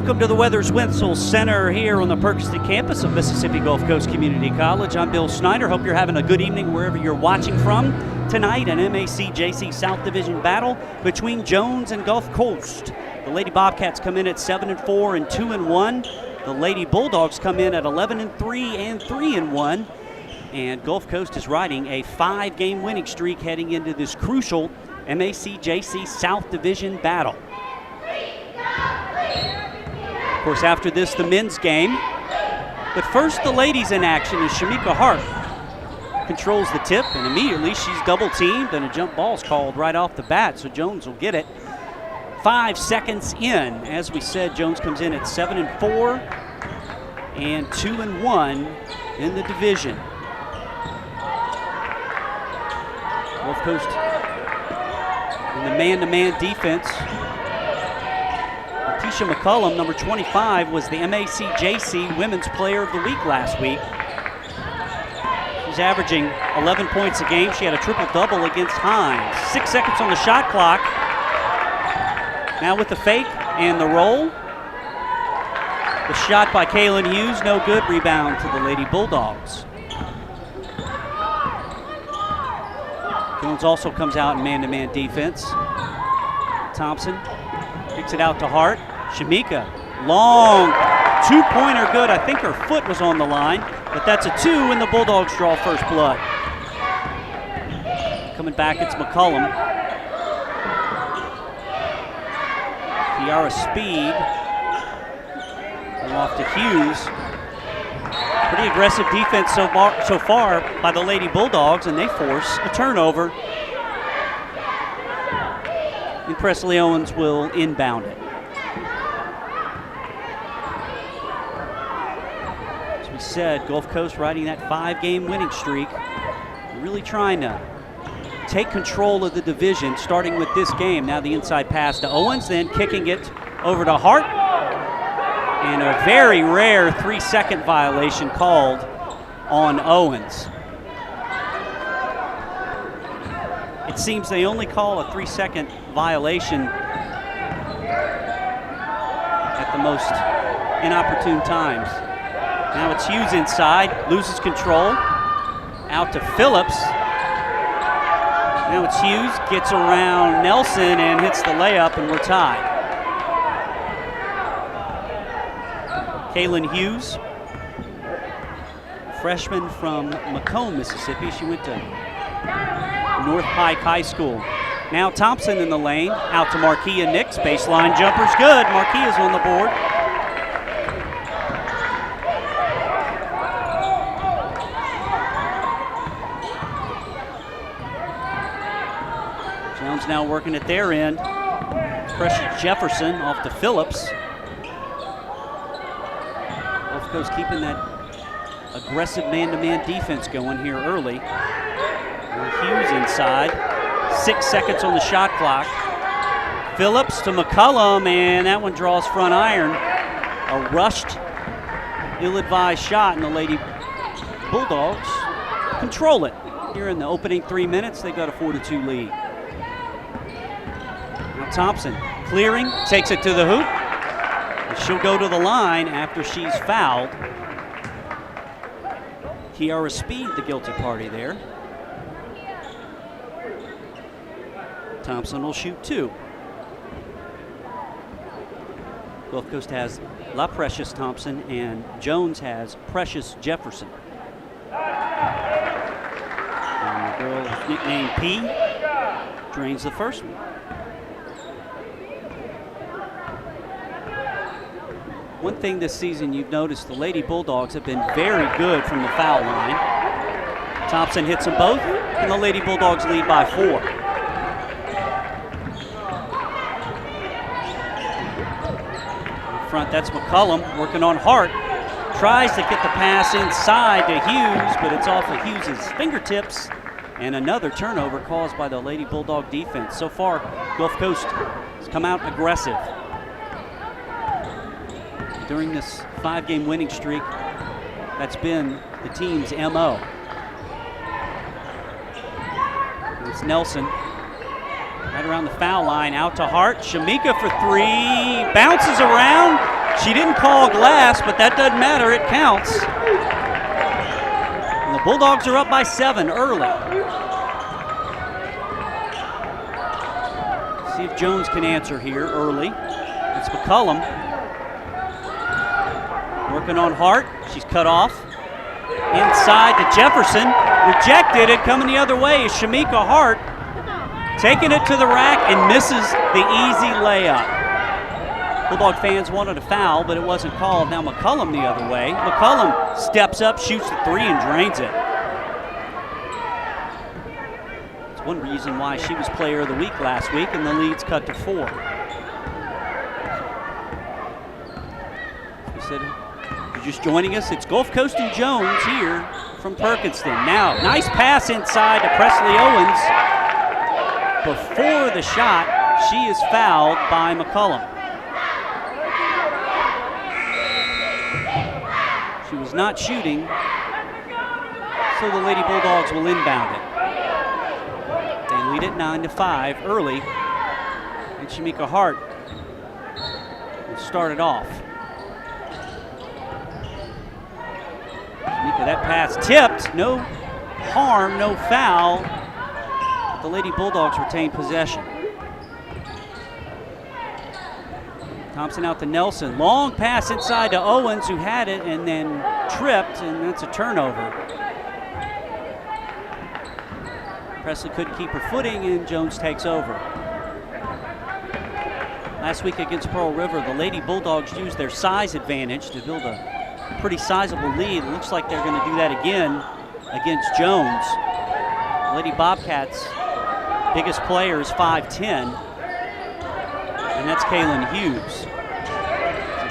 Welcome to the Weathers-Wentzel Center here on the Perkiston campus of Mississippi Gulf Coast Community College. I'm Bill Snyder. Hope you're having a good evening wherever you're watching from. Tonight, an MAC-JC South Division battle between Jones and Gulf Coast. The Lady Bobcats come in at 7-4 and 2-1. The Lady Bulldogs come in at 11-3 and 3-1. And Gulf Coast is riding a 5-game winning streak heading into this crucial MAC-JC South Division battle. Of course, after this, the men's game. But first, the ladies in action as Shamika Hart controls the tip, and immediately she's double-teamed, and a jump ball's called right off the bat, so Jones will get it. 5 seconds in. As we said, Jones comes in at 7-4 and 2-1 in the division. Gulf Coast in the man-to-man defense. Tisha McCullum, number 25, was the MAC-JC Women's Player of the Week last week. She's averaging 11 points a game. She had a triple-double against Hines. 6 seconds on the shot clock. Now with the fake and the roll. The shot by Kaylin Hughes, no good. Rebound to the Lady Bulldogs. Jones also comes out in man-to-man defense. Thompson kicks it out to Hart. Shamika, long two-pointer good. I think her foot was on the line, but that's a 2, and the Bulldogs draw first blood. Coming back, it's McCullum. Kiara Speed Off to Hughes. Pretty aggressive defense so far by the Lady Bulldogs, and they force a turnover. And Presley Owens will inbound it. As we said, Gulf Coast riding that 5-game winning streak, really trying to take control of the division, starting with this game. Now the inside pass to Owens, then kicking it over to Hart. And a very rare 3-second violation called on Owens. It seems they only call a 3-second violation at the most inopportune times. Now it's Hughes inside, loses control, out to Phillips. Now it's Hughes, gets around Nelson and hits the layup, and we're tied. Kaylin Hughes, freshman from Macomb, Mississippi. She went to North Pike High School. Now Thompson in the lane, out to Marquia Nix. Baseline jumper's good. Marquia's on the board. Jones now working at their end. Precious Jefferson off to Phillips. Gulf Coast keeping that aggressive man-to-man defense going here early. Hughes inside. 6 seconds on the shot clock. Phillips to McCullum, and that one draws front iron. A rushed, ill-advised shot, and the Lady Bulldogs control it. Here in the opening 3 minutes, they've got a 4-2 lead. Now Thompson clearing, takes it to the hoop. And she'll go to the line after she's fouled. Kiara Speed, the guilty party there. Thompson will shoot 2. Gulf Coast has La Precious Thompson, and Jones has Precious Jefferson. And the girl is nicknamed P drains the first one. One thing this season you've noticed, the Lady Bulldogs have been very good from the foul line. Thompson hits them both, and the Lady Bulldogs lead by 4. Front, that's McCullum working on Hart. Tries to get the pass inside to Hughes, but it's off of Hughes' fingertips. And another turnover caused by the Lady Bulldog defense. So far, Gulf Coast has come out aggressive. During this 5-game winning streak, that's been the team's MO. It's Nelson. Right around the foul line, out to Hart. Shamika for 3, bounces around. She didn't call glass, but that doesn't matter, it counts. And the Bulldogs are up by 7 early. See if Jones can answer here early. It's McCullum. Working on Hart, she's cut off. Inside to Jefferson, rejected it, coming the other way is Shamika Hart. Taking it to the rack and misses the easy layup. Bulldog fans wanted a foul, but it wasn't called. Now McCullum the other way. McCullum steps up, shoots the 3, and drains it. It's one reason why she was player of the week last week, and the lead's cut to 4. We said, you're just joining us, it's Gulf Coast and Jones here from Perkinston. Now, nice pass inside to Presley Owens. Before the shot, she is fouled by McCullum. She was not shooting, so the Lady Bulldogs will inbound it. They lead it 9-5 early, and Shamika Hart will start it off. Shamika, that pass tipped, no harm, no foul. The Lady Bulldogs retain possession. Thompson out to Nelson. Long pass inside to Owens, who had it and then tripped, and that's a turnover. Presley couldn't keep her footing, and Jones takes over. last week against Pearl River, the Lady Bulldogs used their size advantage to build a pretty sizable lead. It looks like they're going to do that again against Jones. Lady Bobcats' biggest player is 5'10", and that's Kaylin Hughes. So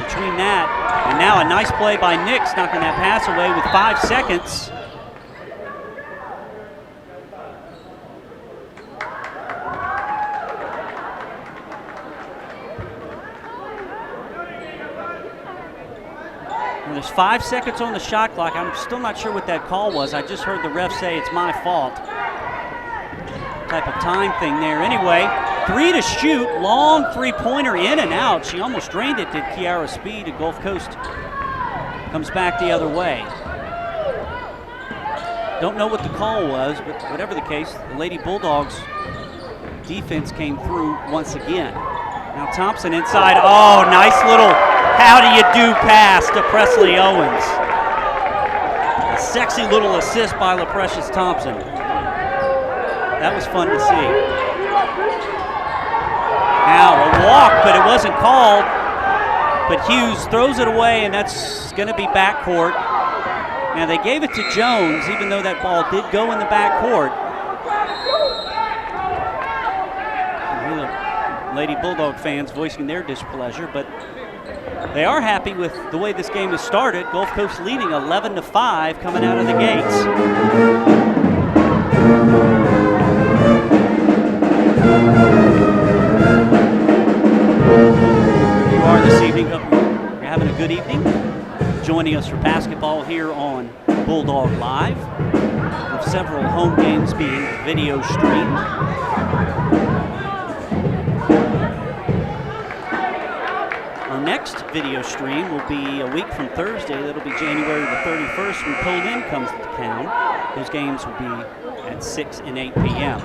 between that, and now a nice play by Nix, knocking that pass away with 5 seconds. Well, there's 5 seconds on the shot clock. I'm still not sure what that call was. I just heard the ref say it's my fault. Type of time thing there. Anyway, 3 to shoot, long three-pointer in and out. She almost drained it, did Kiara Speed at Gulf Coast. Comes back the other way. Don't know what the call was, but whatever the case, the Lady Bulldogs defense came through once again. Now Thompson inside. Oh, nice little how do you do pass to Presley Owens. A sexy little assist by LaPrecious Thompson. That was fun to see. Now a walk, but it wasn't called. But Hughes throws it away, and that's going to be backcourt. Now they gave it to Jones, even though that ball did go in the backcourt. Lady Bulldog fans voicing their displeasure, but they are happy with the way this game has started. Gulf Coast leading 11-5 coming out of the gates. You are this evening. Hope you're having a good evening. Joining us for basketball here on Bulldog Live, with several home games being video streamed. Our next video stream will be a week from Thursday. That'll be January the 31st when Colin comes to town. Those games will be at 6 and 8 p.m.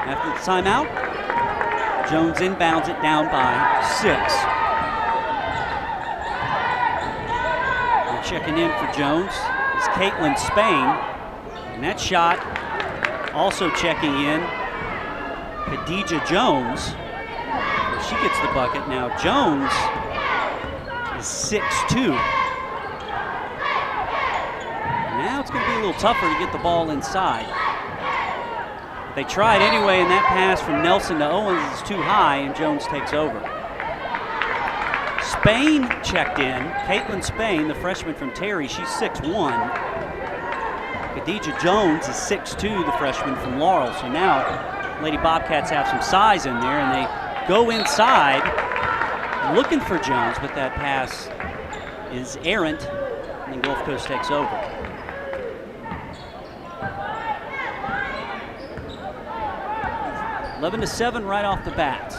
After the timeout, Jones inbounds it down by 6. We're checking in for Jones is Caitlin Spain, and that shot also checking in, Khadijah Jones. She gets the bucket. Now Jones is 6'2". Now it's going to be a little tougher to get the ball inside. They tried anyway, and that pass from Nelson to Owens is too high, and Jones takes over. Spain checked in. Caitlin Spain, the freshman from Terry, she's 6'1". Khadijah Jones is 6'2", the freshman from Laurel. So now Lady Bobcats have some size in there, and they go inside looking for Jones, but that pass is errant, and then Gulf Coast takes over. (11-7) right off the bat.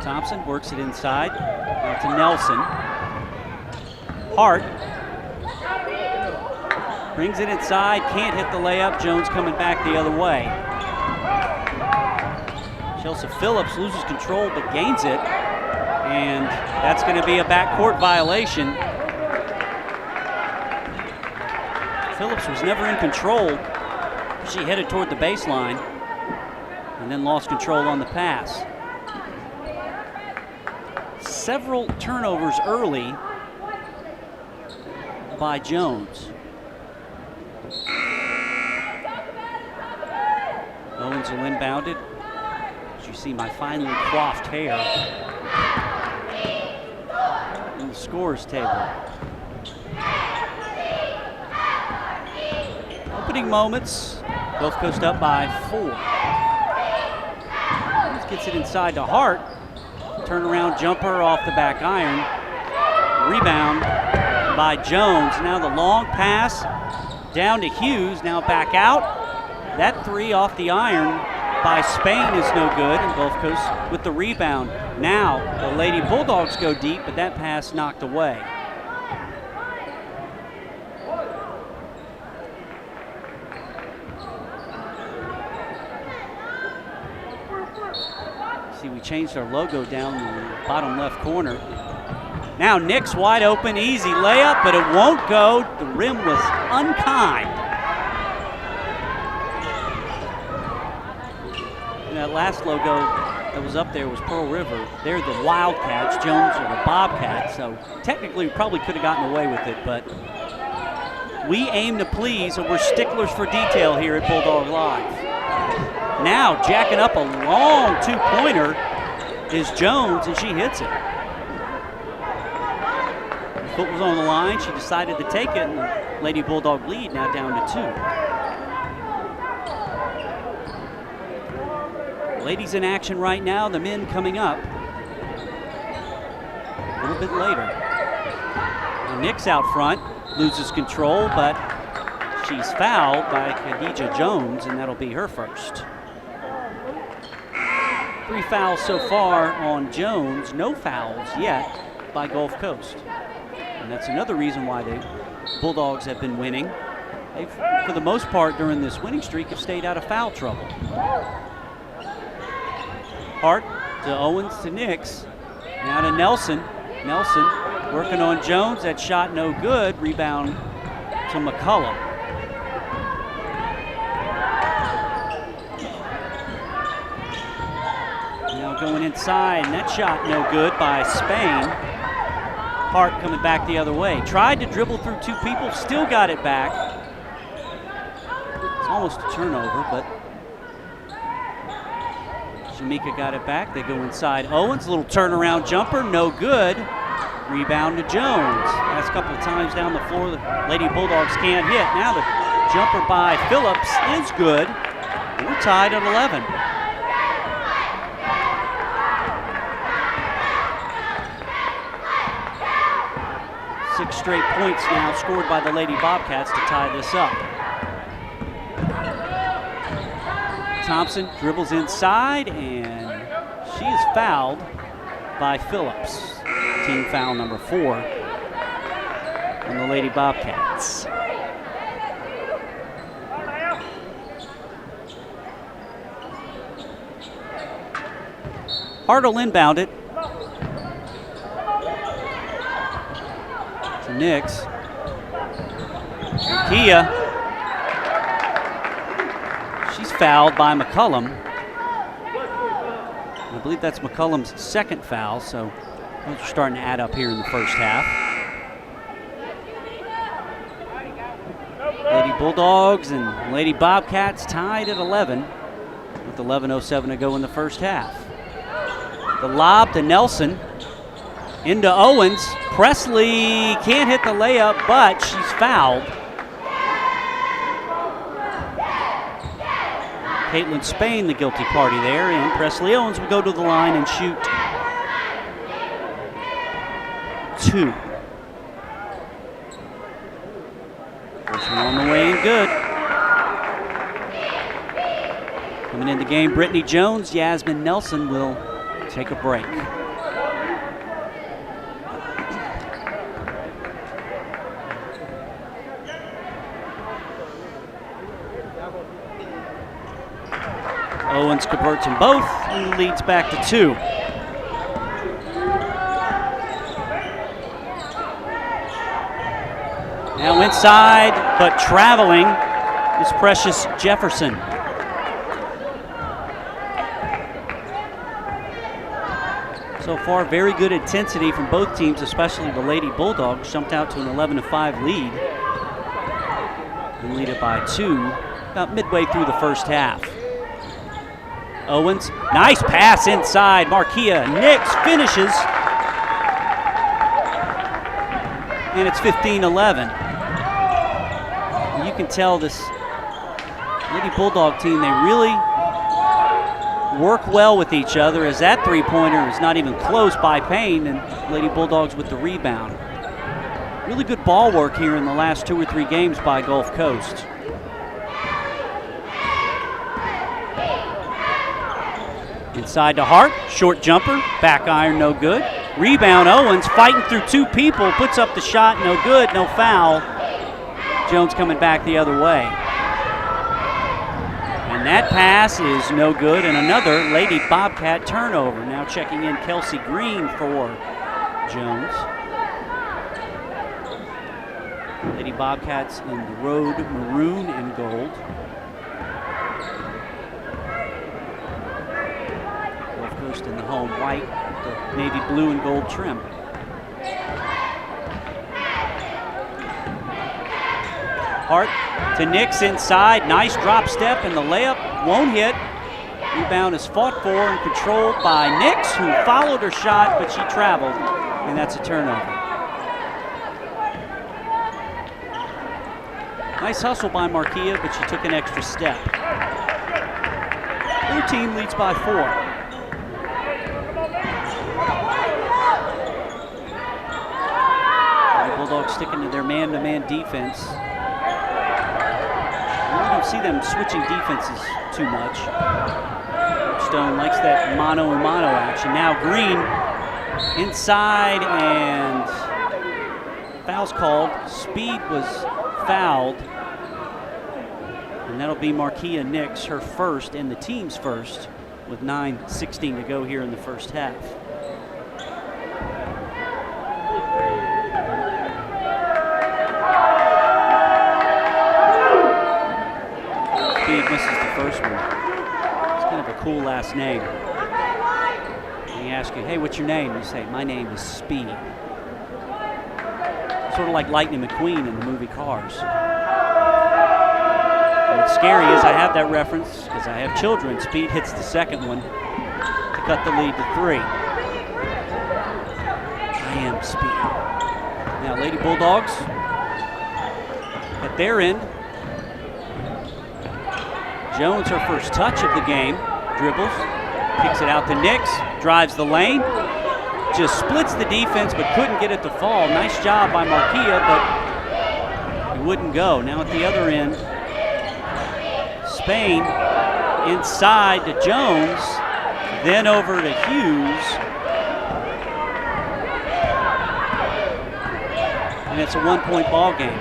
Thompson works it inside. Now to Nelson. Hart brings it inside, can't hit the layup. Jones coming back the other way. Chelsea Phillips loses control but gains it, and that's going to be a backcourt violation. Phillips was never in control. She headed toward the baseline and then lost control on the pass. Several turnovers early by Jones. Owens will inbound it. As you see my finely coiffed hair in the scores table. Opening moments. Gulf Coast up by 4. Owens gets it inside to Hart. Turnaround jumper off the back iron. Rebound by Jones. Now the long pass down to Hughes. Now back out. That three off the iron by Spain is no good. And Gulf Coast with the rebound. Now the Lady Bulldogs go deep, but that pass knocked away. See, we changed our logo down in the bottom left corner. Now Nix wide open, easy layup, but it won't go. The rim was unkind. And that last logo that was up there was Pearl River. They're the Wildcats, Jones are the Bobcats, so technically we probably could have gotten away with it, but we aim to please, and we're sticklers for detail here at Bulldog Live. Now jacking up a long two-pointer is Jones, and she hits it. The foot was on the line. She decided to take it, and the Lady Bulldog lead now down to 2. Ladies in action right now, the men coming up a little bit later. Now Nix out front, loses control, but she's fouled by Khadijah Jones, and that'll be her first. 3 fouls so far on Jones, no fouls yet by Gulf Coast. And that's another reason why the Bulldogs have been winning. They've, for the most part during this winning streak, have stayed out of foul trouble. Hart to Owens to Nix. Now to Nelson. Nelson working on Jones. That shot no good. Rebound to McCullum. Now going inside, and that shot no good by Spain. Hart coming back the other way. Tried to dribble through 2 people, still got it back. It's almost a turnover, but Shamika got it back. They go inside. Owens, a little turnaround jumper, no good. Rebound to Jones. Last couple of times down the floor, the Lady Bulldogs can't hit. Now the jumper by Phillips is good. We're tied at 11. Six straight points now scored by the Lady Bobcats to tie this up. Thompson dribbles inside, and she is fouled by Phillips. Team foul number 4 on the Lady Bobcats. Hart will inbound it. To Nix. Kia. She's fouled by McCullum. I believe that's McCullum's second foul, so those are starting to add up here in the first half. Lady Bulldogs and Lady Bobcats tied at 11 with 11:07 to go in the first half. The lob to Nelson. Into Owens. Presley can't hit the layup, but she's fouled. Caitlin Spain, the guilty party there, and Presley Owens will go to the line and shoot 2. First one on the way and good. Coming in the game, Brittany Jones. Yasmin Nelson will take a break. Owens converts them both and leads back to 2. Now inside, but traveling is Precious Jefferson. So far, very good intensity from both teams, especially the Lady Bulldogs. Jumped out to an 11-5 lead. And lead it by 2 about midway through the first half. Owens, nice pass inside. Markia Nix finishes. And it's 15-11. You can tell this Lady Bulldog team, they really work well with each other, as that three-pointer is not even close by Payne, and Lady Bulldogs with the rebound. Really good ball work here in the last 2 or 3 games by Gulf Coast. Inside to Hart, short jumper, back iron, no good. Rebound, Owens fighting through 2 people, puts up the shot, no good, no foul. Jones coming back the other way. And that pass is no good, and another Lady Bobcat turnover. Now checking in Kelsey Green for Jones. Lady Bobcats in the road maroon and gold. Gulf Coast in the home white, the navy blue and gold trim. Hart to Nix inside. Nice drop step, and the layup won't hit. Rebound is fought for and controlled by Nix, who followed her shot, but she traveled, and that's a turnover. Nice hustle by Marquia, but she took an extra step. Their team leads by 4. The Bulldogs sticking to their man-to-man defense. You don't see them switching defenses too much. Stone likes that mano-a-mano action. Now Green inside, and foul's called. Speed was fouled, and that'll be Marquia Nix, her first and the team's first, with 9:16 to go here in the first half. Speed misses the first one. It's kind of a cool last name. And he asks you, hey, what's your name? You say, my name is Speed. Sort of like Lightning McQueen in the movie Cars. And what's scary is I have that reference because I have children. Speed hits the second one to cut the lead to 3. I am Speed. Now Lady Bulldogs at their end. Jones, her first touch of the game, dribbles, kicks it out to Nix, drives the lane. Just splits the defense, but couldn't get it to fall. Nice job by Marquia, but it wouldn't go. Now at the other end, Spain inside to Jones, then over to Hughes. And it's a 1-point ball game.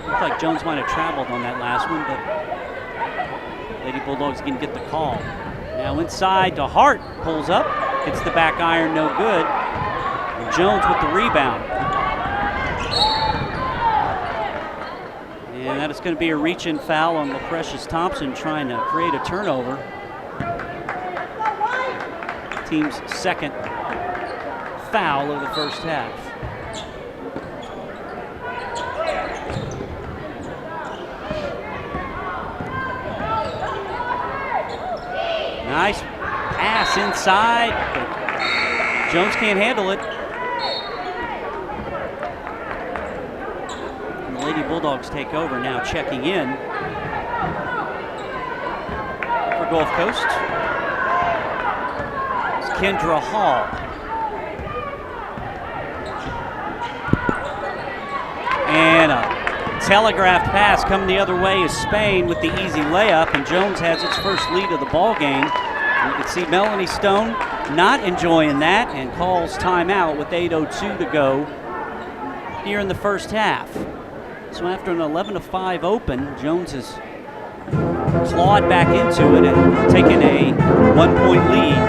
Looks like Jones might have traveled on that last one, but Lady Bulldogs can get the call. Now inside to Hart, pulls up, hits the back iron, no good. And Jones with the rebound. And that is going to be a reach-in foul on LaPrecious Thompson, trying to create a turnover. Team's second foul of the first half. Nice pass inside, but Jones can't handle it. And the Lady Bulldogs take over now, checking in for Gulf Coast. It's Kendra Hall. And a telegraphed pass coming the other way is Spain with the easy layup, and Jones has its first lead of the ball game. You can see Melanie Stone not enjoying that and calls timeout with 8:02 to go here in the first half. So after an 11-5 open, Jones has clawed back into it and taken a 1-point lead.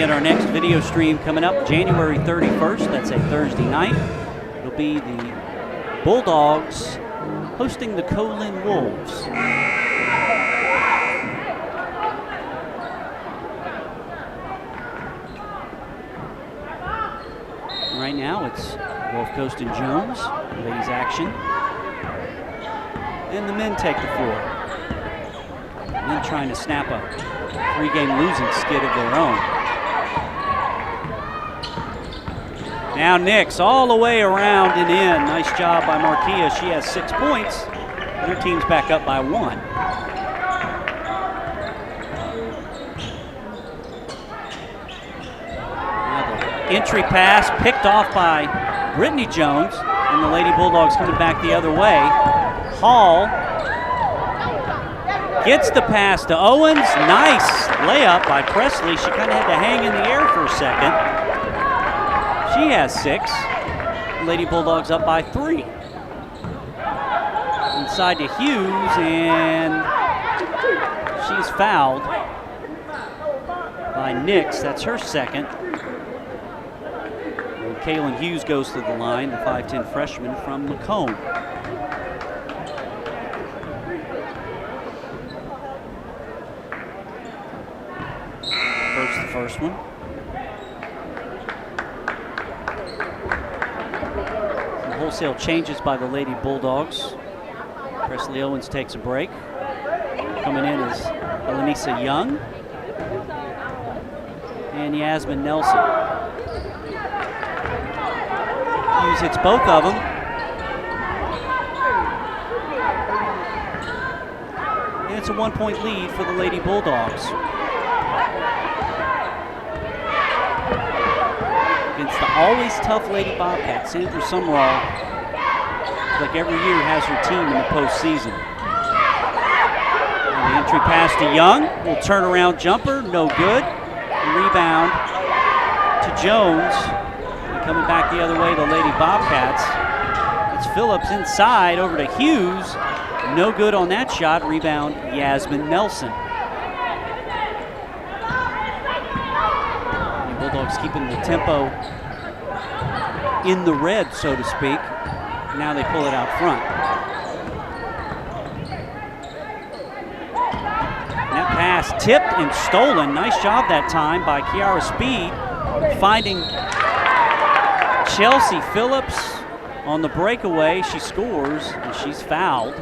Our next video stream coming up January 31st. That's a Thursday night. It'll be the Bulldogs hosting the Colin Wolves. Right now it's Gulf Coast and Jones, ladies action. And the men take the floor. Men trying to snap a 3-game losing skid of their own. Now Nix all the way around and in. Nice job by Marquia. She has 6 points. Their team's back up by 1. Now the entry pass picked off by Brittany Jones, and the Lady Bulldogs coming back the other way. Hall gets the pass to Owens. Nice layup by Presley. She kind of had to hang in the air for a second. She has 6. Lady Bulldogs up by 3. outside to Hughes, and she's fouled by Nix. That's her second. And Kaylin Hughes goes to the line, the 5'10 freshman from Macomb. The first one. Some wholesale changes by the Lady Bulldogs. Presley Owens takes a break. Coming in is Elenisa Young and Yasmin Nelson. Hughes hits both of them. And it's a 1-point lead for the Lady Bulldogs. Against the always tough Lady Bobcats, Sandra Sumrall, like every year, has her team in the postseason. And the entry pass to Young, will turn around jumper, no good. Rebound to Jones. And coming back the other way, the Lady Bobcats. It's Phillips inside over to Hughes. No good on that shot. Rebound, Yasmin Nelson. Bulldogs keeping the tempo in the red, so to speak. Now they pull it out front. That pass tipped and stolen. Nice job that time by Kiara Speed, finding Chelsea Phillips on the breakaway. She scores, and she's fouled.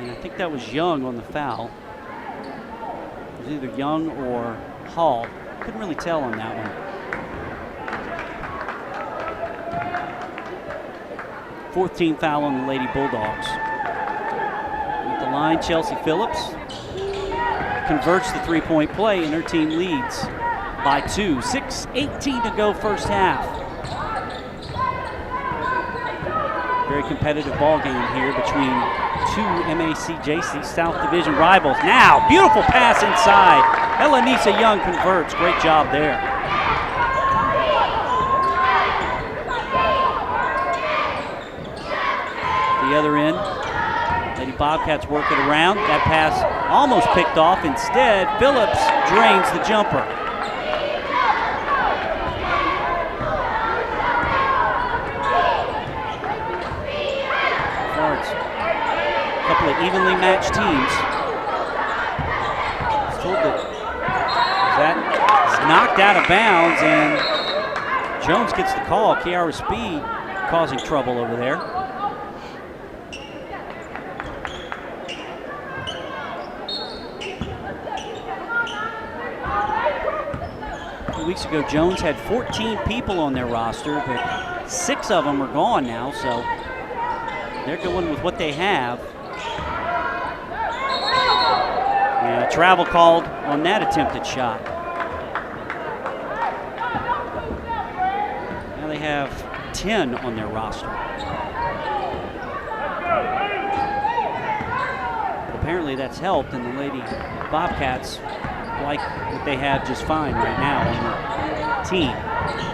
I think that was Young on the foul. It was either Young or Hall. Couldn't really tell on that one. Fourth team foul on the Lady Bulldogs. At the line, Chelsea Phillips converts the three-point play, and her team leads by 2. 6:18 to go first half. Very competitive ball game here between two MAC-JC South Division rivals. Now, beautiful pass inside. Elenisa Young converts. Great job there. The other end, Lady Bobcats work it around. That pass almost picked off. Instead, Phillips drains the jumper. Couple of evenly matched teams. It's told that is knocked out of bounds, and Jones gets the call. Kiara Speed causing trouble over there. A few weeks ago, Jones had 14 people on their roster, but 6 of them are gone now, so they're going with what they have. And a travel called on that attempted shot. Now they have 10 on their roster. But apparently that's helped, and the Lady Bobcats like what they have just fine right now on the team.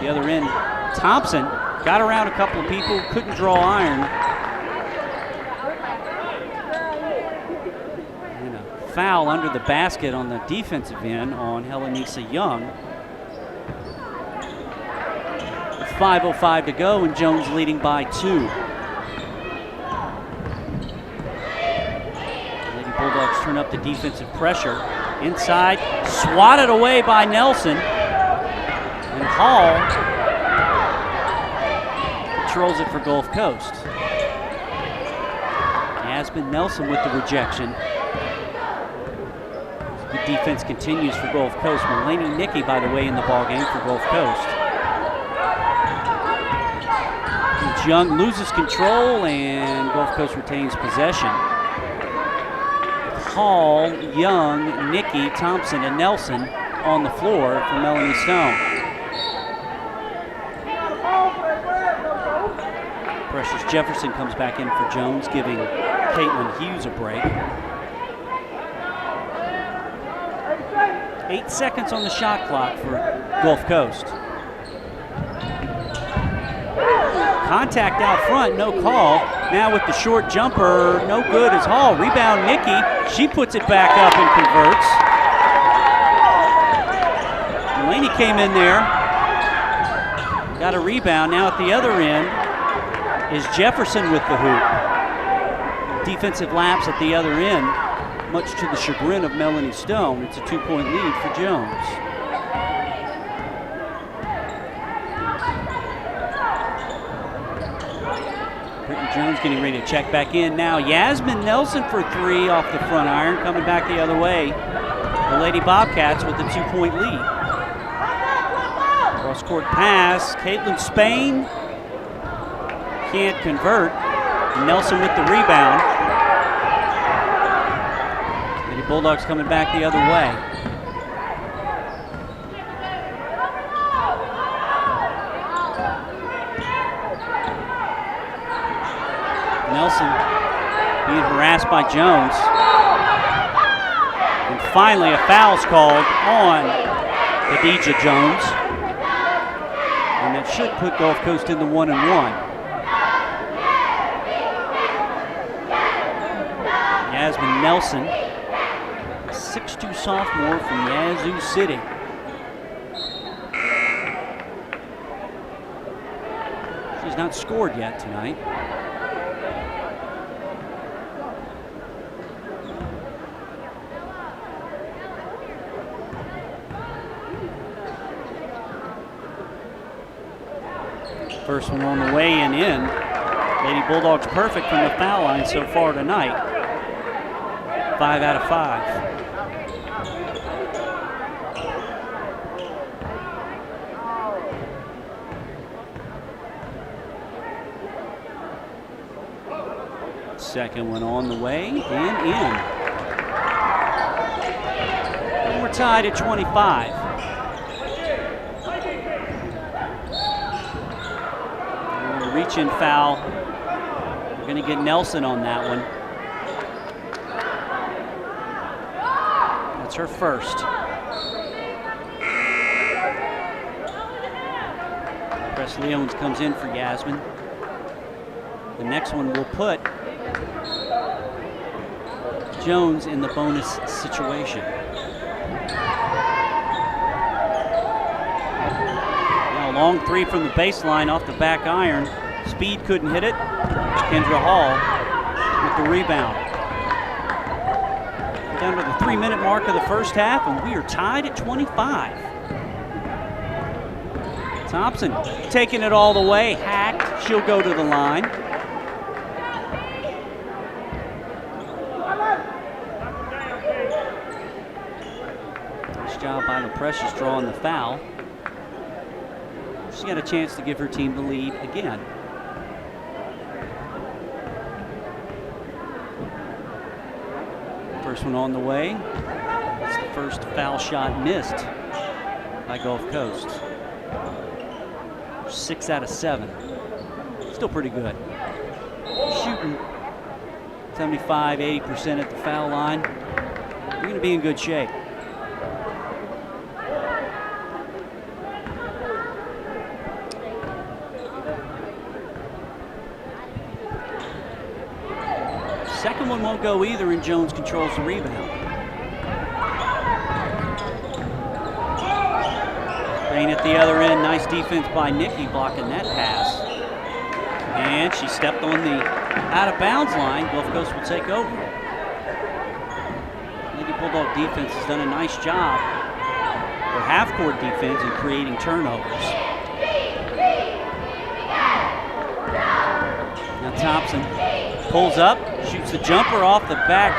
The other end, Thompson got around a couple of people, couldn't draw iron. Foul under the basket on the defensive end on Elenisa Young. 5:05 to go, and Jones leading by 2. Lady Bulldogs turn up the defensive pressure. Inside, swatted away by Nelson. And Hall controls it for Gulf Coast. Yasmin Nelson with the rejection. Good defense continues for Gulf Coast. Mulaney Nicky, by the way, in the ballgame for Gulf Coast. Young loses control, and Gulf Coast retains possession. Hall, Young, Nicky, Thompson, and Nelson on the floor for Melanie Stone. Precious Jefferson comes back in for Jones, giving Caitlin Hughes a break. 8 seconds on the shot clock for Gulf Coast. contact out front, no call. Now with the short jumper, no good is Hall. Rebound Nikki, she puts it back up and converts. Delaney came in there, got a rebound. Now at the other end is Jefferson with the hoop. Defensive lapse at the other end, much to the chagrin of Melanie Stone. It's a 2-point lead for Jones. Brittany Jones getting ready to check back in now. Yasmin Nelson for 3 off the front iron, coming back the other way. The Lady Bobcats with the 2-point lead. Cross-court pass, Caitlin Spain can't convert. Nelson with the rebound. Lady Bulldogs coming back the other way. Nelson being harassed by Jones. And finally a foul's called on Khadijah Jones. And that should put Gulf Coast in the 1-1. Yasmin Nelson, 6'2" sophomore from Yazoo City. She's not scored yet tonight. First one on the way and in. Lady Bulldogs perfect from the foul line so far tonight. 5 out of 5. Second one on the way and in. And we're tied at 25. Reach-in foul. We're going to get Nelson on that one. That's her first. Press Leons comes in for Yasmin. The next one will put Jones in the bonus situation. Now a long 3 from the baseline off the back iron. Speed couldn't hit it. Kendra Hall with the rebound. Down to the 3-minute mark of the first half, and we are tied at 25. Thompson taking it all the way, hacked. She'll go to the line. Nice job by LaPrecious drawing the foul. She got a chance to give her team the lead again. First one on the way. It's the first foul shot missed by Gulf Coast. 6 out of 7. Still pretty good. Shooting 75, 80% at the foul line. You're going to be in good shape. Second one won't go either, and Jones controls the rebound. Spain at the other end. Nice defense by Nikki blocking that pass. And she stepped on the out-of-bounds line. Gulf Coast will take over. Lady Bulldog defense has done a nice job for half-court defense and creating turnovers. Now Thompson pulls up, shoots the jumper off the back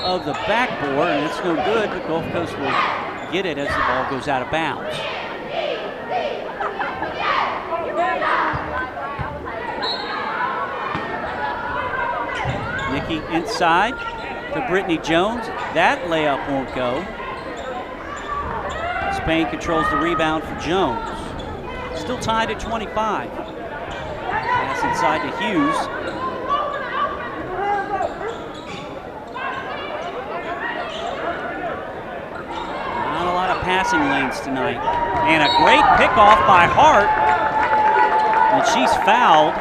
of the backboard, and it's no good, but Gulf Coast will get it as the ball goes out of bounds. Nikki inside to Brittany Jones. That layup won't go. Spain controls the rebound for Jones. Still tied at 25. Pass inside to Hughes. Not a lot of passing lanes tonight. And a great pickoff by Hart. And she's fouled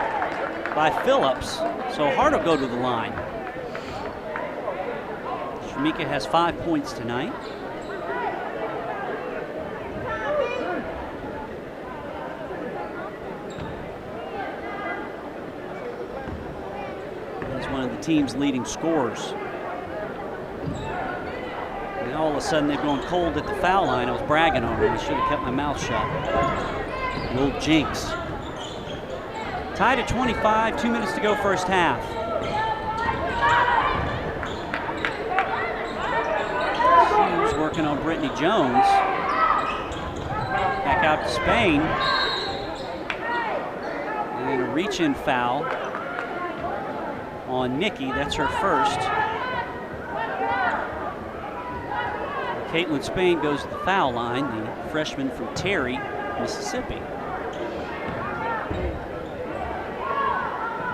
by Phillips, so Hart will go to the line. Shamika has 5 points tonight. He's one of the team's leading scorers. And all of a sudden they've gone cold at the foul line. I was bragging on them. I should have kept my mouth shut. The old jinx. Tied at 25, 2 minutes to go first half. Hughes working on Brittany Jones. Back out to Spain. And a reach-in foul on Nikki. That's her first. Caitlin Spain goes to the foul line, the freshman from Terry, Mississippi.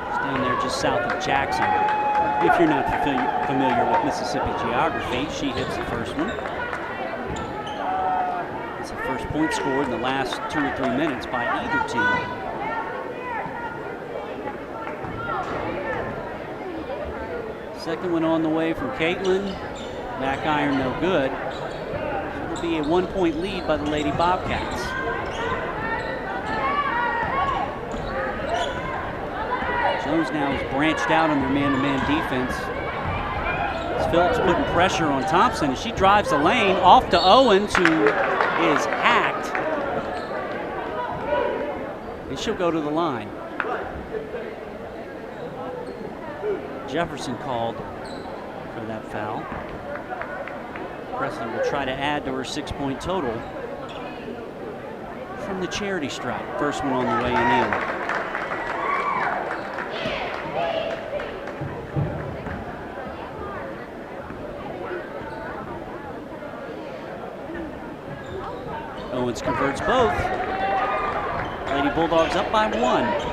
She's down there just south of Jackson. If you're not familiar with Mississippi geography, she hits the first one. It's the first point scored in the last 2 or 3 minutes by either team. Second one on the way from Caitlin. Back iron no good. It'll be a 1-point lead by the Lady Bobcats. Jones now is branched out on their man-to-man defense. As Phillips putting pressure on Thompson, and she drives the lane off to Owens, who is hacked. And she'll go to the line. Jefferson called for that foul. Presley will try to add to her 6-point total from the charity stripe. First one on the way and in. Owens converts both. Lady Bulldogs up by 1.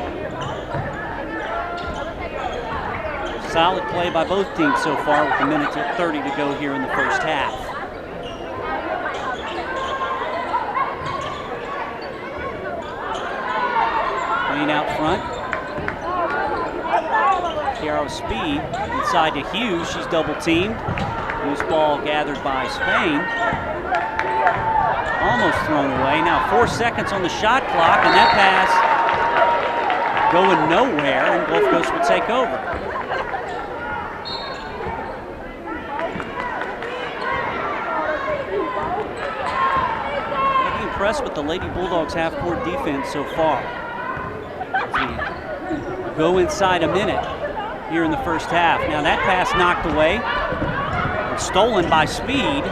Solid play by both teams so far with 1:30 to go here in the first half. Wayne out front. Kiara with speed inside to Hughes. She's double teamed. Loose ball gathered by Spain. Almost thrown away. Now 4 seconds on the shot clock, and that pass going nowhere, and Gulf Coast will take over. Impressed with the Lady Bulldogs half-court defense so far. As we go inside a minute here in the first half. Now that pass knocked away and stolen by Speed.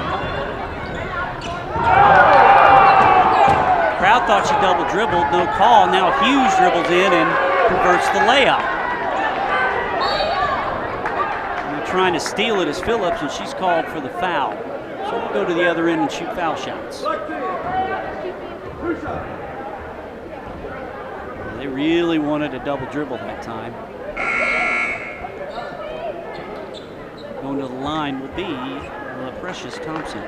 Crowd thought she double dribbled, no call. Now Hughes dribbles in and converts the layup. And trying to steal it is Phillips, and she's called for the foul. So we'll go to the other end and shoot foul shots. They really wanted a double dribble that time. Going to the line will be Precious Thompson.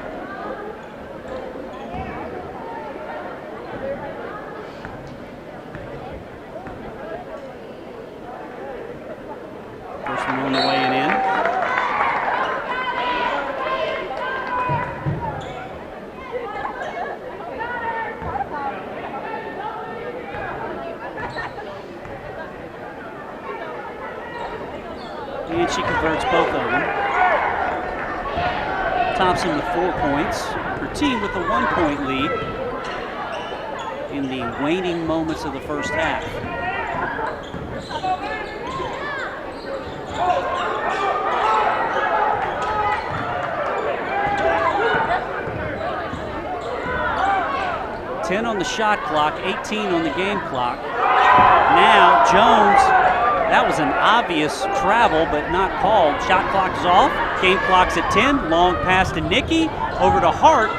First one on the way and in. And she converts both of them. Thompson with 4 points. Her team with a 1-point lead in the waning moments of the first half. $10 on the shot clock, 18 on the game clock. Now Jones, that was an obvious travel, but not called. Shot clock is off. Game clock's at 10. Long pass to Nikki. Over to Hart.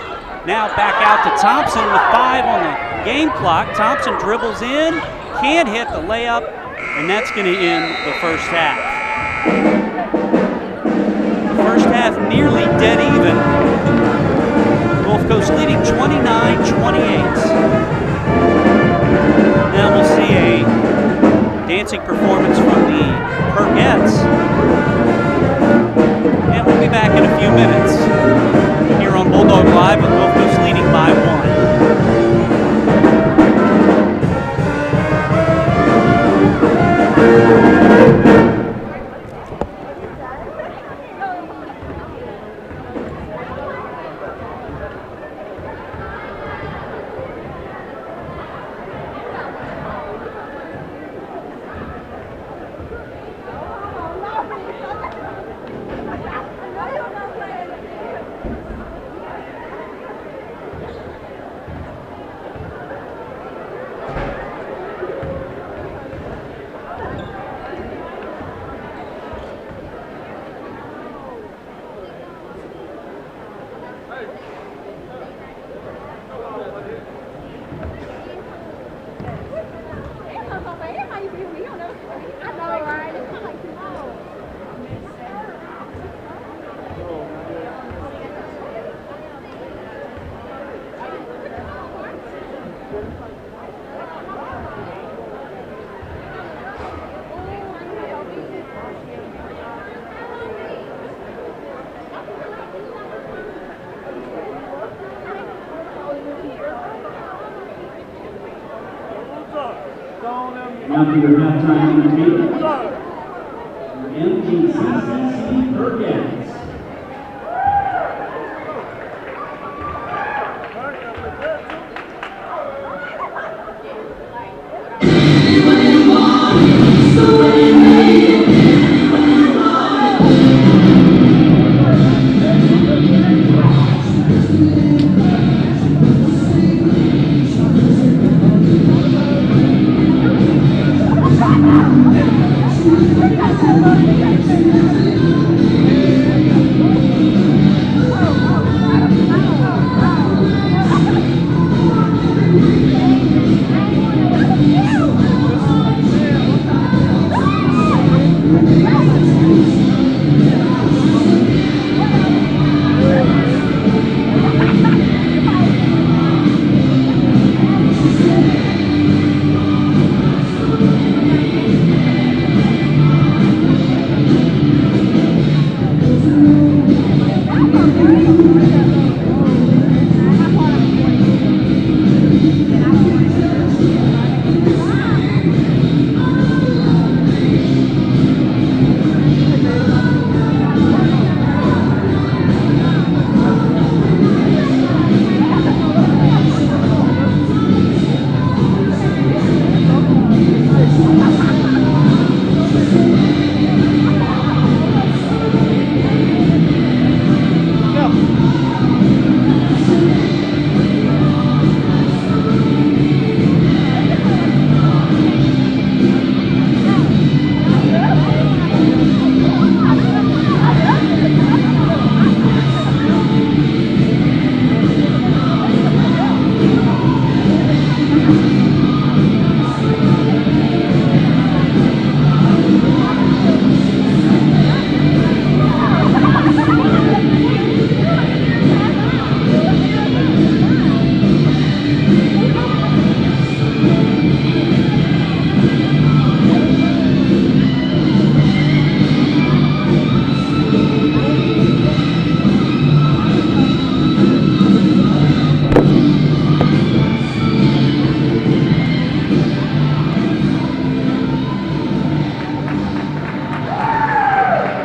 Now back out to Thompson with 5 on the game clock. Thompson dribbles in. Can't hit the layup. And that's going to end the first half. First half nearly dead even. Gulf Coast leading 29-28. Now we'll see a convincing performance from the Perkettes. And we'll be back in a few minutes here on Bulldog Live with Gulf Coast leading by 1. Now for your halftime entertainment, MGCCC Perkettes.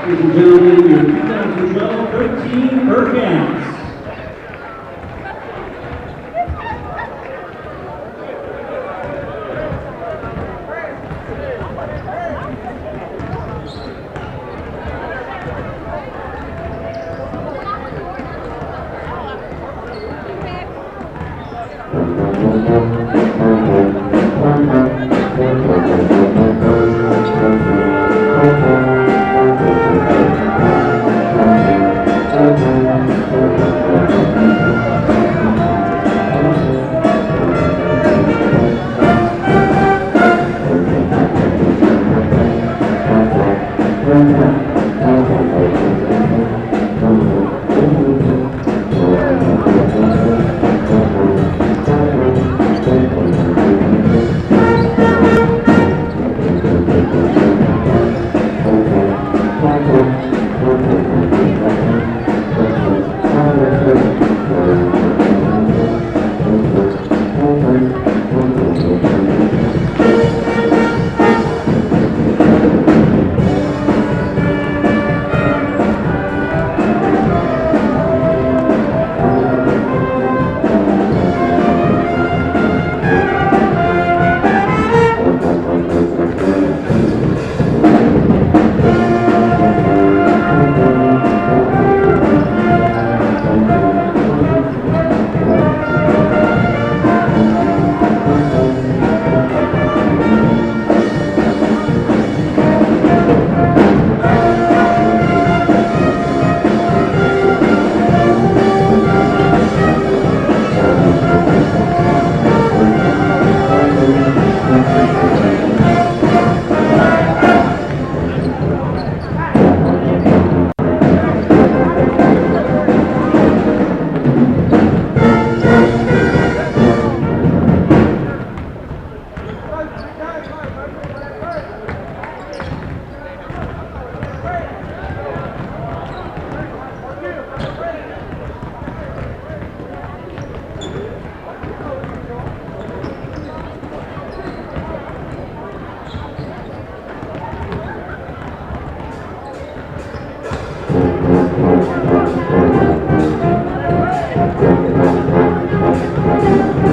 Ladies and gentlemen, your 2012-13 Perkettes.